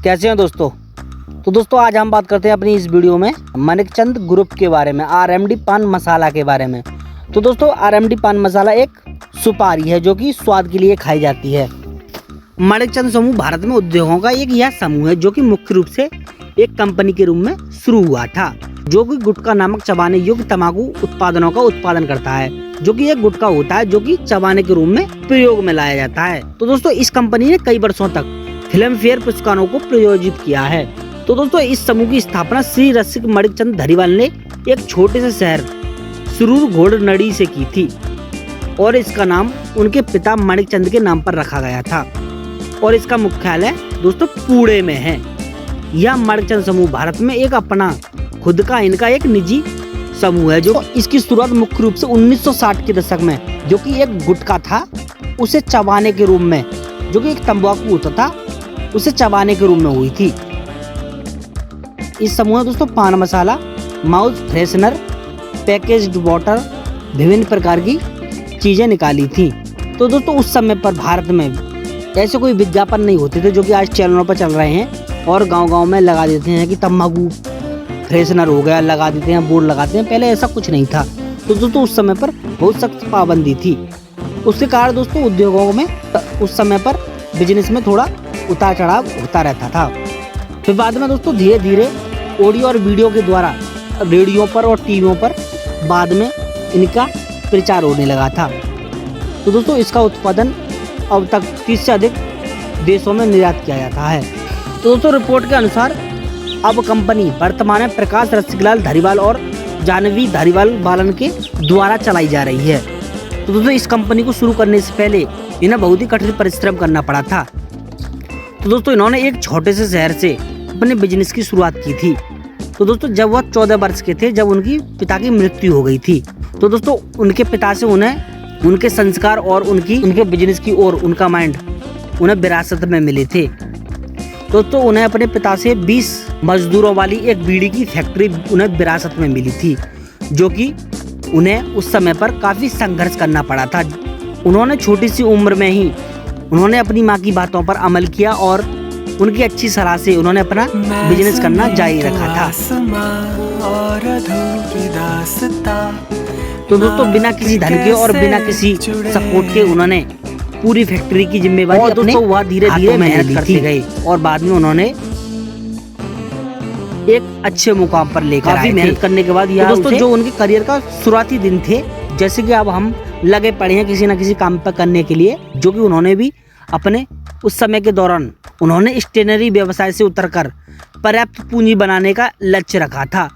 कैसे हैं दोस्तों। तो दोस्तों आज हम बात करते हैं अपनी इस वीडियो में माणिकचंद ग्रुप के बारे में, आरएमडी पान मसाला के बारे में। तो दोस्तों आरएमडी पान मसाला एक सुपारी है जो कि स्वाद के लिए खाई जाती है। माणिकचंद समूह भारत में उद्योगों का एक यह समूह है जो कि मुख्य रूप से एक कंपनी के रूप में शुरू हुआ था, जो कि गुटखा नामक चबाने योग्य तंबाकू उत्पादनों का उत्पादन करता है, जो कि एक गुटखा होता है जो कि चबाने के रूप में प्रयोग में लाया जाता है। तो दोस्तों इस कंपनी ने कई वर्षों तक फिल्म फेयर पुरस्कारों को प्रायोजित किया है। तो दोस्तों इस समूह की स्थापना श्री रसिक माणिकचंद धारीवाल ने एक छोटे से शहर सुरूर घोड़नड़ी से की थी और इसका नाम उनके पिता माणिकचंद के नाम पर रखा गया था और इसका मुख्यालय दोस्तों पुणे में है। यह माणिकचंद समूह भारत में एक अपना खुद का इनका एक निजी समूह है जो इसकी शुरुआत मुख्य रूप से 1960 के दशक में, जो कि एक गुटखा था उसे चबाने के रूप में, जो कि एक तंबाकू होता था उसे चबाने के रूप में हुई थी। इस समूह में दोस्तों पान मसाला, माउथ फ्रेशनर, पैकेज्ड वाटर, विभिन्न प्रकार की चीजें निकाली थी। तो दोस्तों उस समय पर भारत में ऐसे कोई विज्ञापन नहीं होते थे जो कि आज चैनलों पर चल रहे हैं और गांव-गांव में लगा देते हैं कि तंबाकू फ्रेशनर हो गया, लगा देते हैं, बोर्ड लगाते हैं। पहले ऐसा कुछ नहीं था। तो दोस्तों उस समय पर बहुत सख्त पाबंदी थी। उसके कारण दोस्तों उद्योगों में उस समय पर बिजनेस में थोड़ा उतार चढ़ाव होता रहता था। फिर बाद में दोस्तों धीरे धीरे ऑडियो और वीडियो के द्वारा रेडियो पर और टीवियों पर बाद में इनका प्रचार होने लगा था। तो दोस्तों इसका उत्पादन अब तक 30 से अधिक देशों में निर्यात किया जाता है। तो दोस्तों रिपोर्ट के अनुसार अब कंपनी वर्तमान में प्रकाश रसिकलाल धारीवाल और जानवी धारीवाल बालन के द्वारा चलाई जा रही है। तो दोस्तों इस कंपनी को शुरू करने से पहले इन्हें बहुत ही कठिन परिश्रम करना पड़ा था। तो दोस्तों इन्होंने एक छोटे से शहर से अपने बिजनेस की शुरुआत की थी। तो दोस्तों जब वह 14 वर्ष के थे, जब उनकी पिता की मृत्यु हो गई थी, तो दोस्तों उनके पिता से उन्हें उनके संस्कार और उनके बिजनेस की ओर उनका माइंड उन्हें विरासत में मिले थे। दोस्तों उन्हें अपने पिता से 20 मजदूरों वाली एक बीड़ी की फैक्ट्री उन्हें विरासत में मिली थी, जो कि उन्हें उस समय पर काफी संघर्ष करना पड़ा था। उन्होंने छोटी सी उम्र में ही उन्होंने अपनी माँ की बातों पर अमल किया और उनकी अच्छी सलाह से उन्होंने अपना बिजनेस करना जारी रखा था। तो दोस्तों बिना किसी धन के और बिना किसी सपोर्ट के उन्होंने पूरी फैक्ट्री की जिम्मेवारी और दोस्तों वह धीरे धीरे मेहनत करते गए और बाद में उन्होंने एक अच्छे मुकाम पर लेकर काफी मेहनत करने के बाद यह दोस्तों जो उनके करियर का शुरुआती दिन थे, जैसे कि अब हम लगे पड़े हैं किसी न किसी काम पर करने के लिए, जो कि उन्होंने भी अपने उस समय के दौरान उन्होंने स्टेशनरी व्यवसाय से उतरकर पर्याप्त पूंजी बनाने का लक्ष्य रखा था।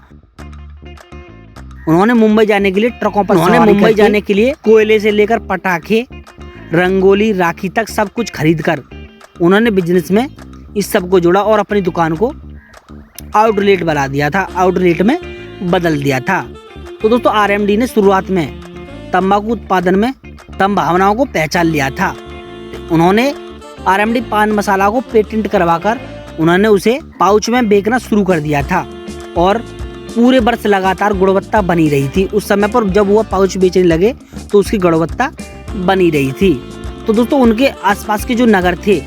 उन्होंने मुंबई जाने के लिए ट्रकों पर मुंबई जाने के लिए कोयले से लेकर पटाखे, रंगोली, राखी तक सब कुछ खरीद कर उन्होंने बिजनेस में इस सब को जोड़ा और अपनी दुकान को आउटलेट बना दिया था, आउटलेट में बदल दिया था। तो दोस्तों आरएमडी ने शुरुआत में तंबाकू उत्पादन में संभावनाओं को पहचान लिया था। उन्होंने आरएमडी पान मसाला को पेटेंट करवाकर उन्होंने उसे पाउच में बेचना शुरू कर दिया था और पूरे वर्ष लगातार गुणवत्ता बनी रही थी। उस समय पर जब वह पाउच बेचने लगे तो उसकी गुणवत्ता बनी रही थी। तो दोस्तों उनके आसपास के जो नगर थे,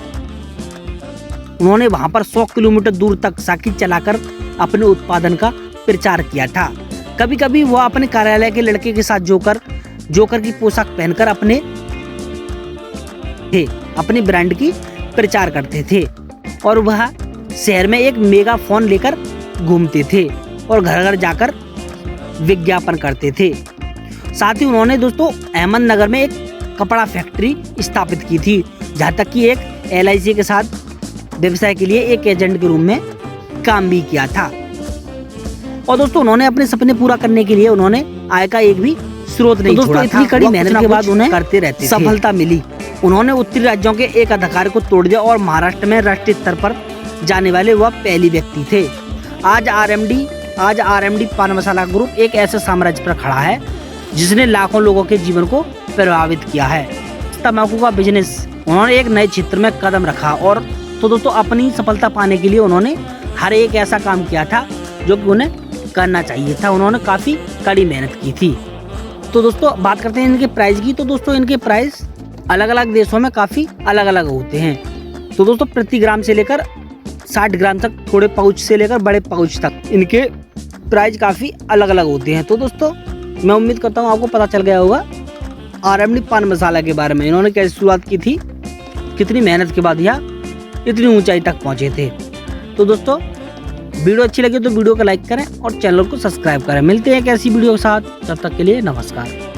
उन्होंने वहां पर 100 किलोमीटर दूर तक साइकिल चलाकर अपने उत्पादन का प्रचार किया था। कभी कभी वह अपने कार्यालय के लड़के के साथ जोकर की पोशाक पहनकर अपने ब्रांड की प्रचार करते थे और वह शहर में एक मेगा फोन लेकर घूमते थे और घर घर जाकर विज्ञापन करते थे। साथ ही उन्होंने दोस्तों अहमदनगर में एक कपड़ा फैक्ट्री स्थापित की थी, जहां तक कि एक LIC के साथ व्यवसाय के लिए एक एजेंट के रूप में काम भी किया था। और दोस्तों उन्होंने अपने सपने पूरा करने के लिए उन्होंने आय का एक भी स्रोत नहीं छोड़ा। इतनी कड़ी मेहनत के बाद उन्हें करते रहते सफलता मिली। उन्होंने उत्तरी राज्यों के एक अधिकार को तोड़ दिया और महाराष्ट्र में राष्ट्रीय स्तर पर जाने वाले वह पहली व्यक्ति थे। आज आरएमडी पान मसाला ग्रुप एक ऐसे साम्राज्य पर खड़ा है जिसने लाखों लोगों के जीवन को प्रभावित किया है। तंबाकू का बिजनेस उन्होंने एक नए क्षेत्र में कदम रखा और तो दोस्तों अपनी सफलता पाने के लिए उन्होंने हर एक ऐसा काम किया था जो कि उन्हें करना चाहिए था। उन्होंने काफ़ी कड़ी मेहनत की थी। तो दोस्तों बात करते हैं इनके प्राइस की। तो दोस्तों इनके प्राइस अलग अलग देशों में काफ़ी अलग अलग होते हैं। तो दोस्तों प्रति ग्राम से लेकर 60 ग्राम तक, थोड़े पाउच से लेकर बड़े पाउच तक इनके प्राइस काफ़ी अलग अलग होते हैं। तो दोस्तों मैं उम्मीद करता हूँ आपको पता चल गया होगा RMD पान मसाला के बारे में, इन्होंने कैसे शुरुआत की थी, कितनी मेहनत के बाद यह इतनी ऊंचाई तक पहुंचे थे। तो दोस्तों वीडियो अच्छी लगी तो वीडियो को लाइक करें और चैनल को सब्सक्राइब करें। मिलते हैं एक ऐसी वीडियो के साथ, तब तक के लिए नमस्कार।